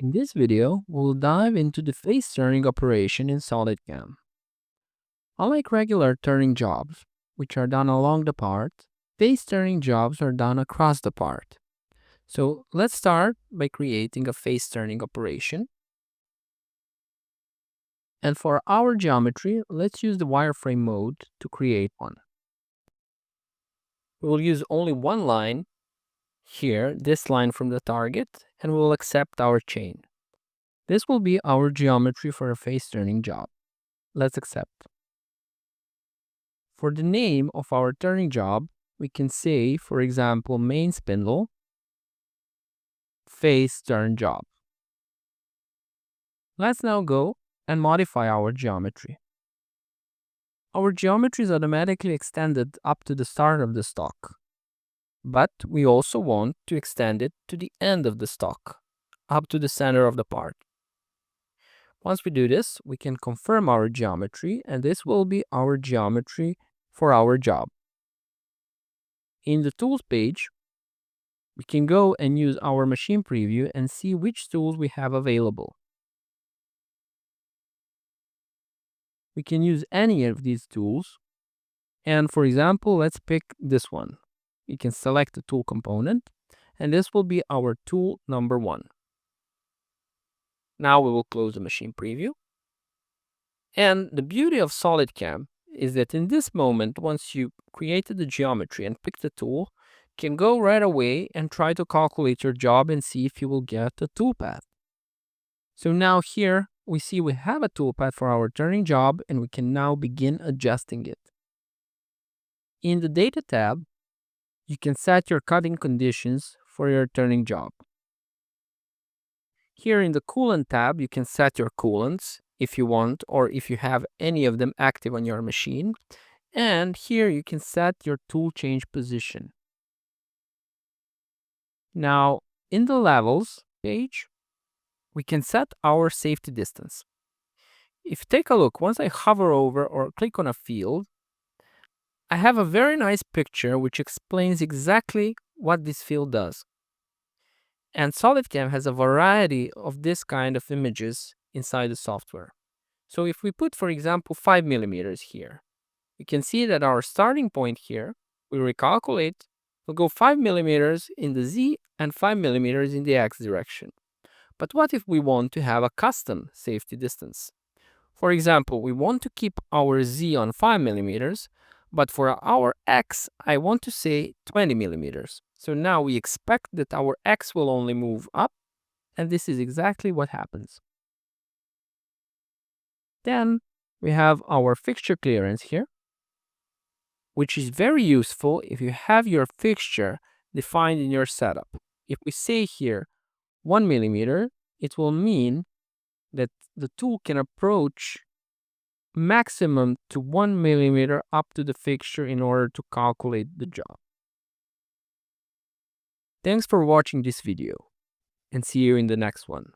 In this video, we'll dive into the face turning operation in SolidCAM. Unlike regular turning jobs, which are done along the part, face turning jobs are done across the part. So let's start by creating a face turning operation. And for our geometry, let's use the wireframe mode to create one. We will use only one line here, this line from the target, and we'll accept our chain. This will be our geometry for a face turning job. Let's accept. For the name of our turning job, we can say, for example, main spindle, face turn job. Let's now go and modify our geometry. Our geometry is automatically extended up to the start of the stock, but we also want to extend it to the end of the stock, up to the center of the part. Once we do this, we can confirm our geometry, and this will be our geometry for our job. In the Tools page, we can go and use our machine preview and see which tools we have available. We can use any of these tools, and for example, let's pick this one. We can select the tool component, and this will be our tool number 1. Now we will close the machine preview. And the beauty of SolidCAM is that in this moment, once you created the geometry and picked the tool, you can go right away and try to calculate your job and see if you will get a toolpath. So now here we see we have a toolpath for our turning job, and we can now begin adjusting it. In the Data tab, you can set your cutting conditions for your turning job. Here in the Coolant tab, you can set your coolants if you want, or if you have any of them active on your machine. And here you can set your tool change position. Now, in the Levels page, we can set our safety distance. If you take a look, once I hover over or click on a field, I have a very nice picture which explains exactly what this field does. And SolidCAM has a variety of this kind of images inside the software. So if we put, for example, 5 millimeters here, you can see that our starting point here, we recalculate, will go 5 millimeters in the Z and 5 millimeters in the X direction. But what if we want to have a custom safety distance? For example, we want to keep our Z on 5 millimeters, but for our X, I want to say 20 millimeters. So now we expect that our X will only move up, and this is exactly what happens. Then we have our fixture clearance here, which is very useful if you have your fixture defined in your setup. If we say here 1 millimeter, it will mean that the tool can approach maximum to 1 millimeter up to the fixture in order to calculate the job. Thanks for watching this video, and see you in the next one.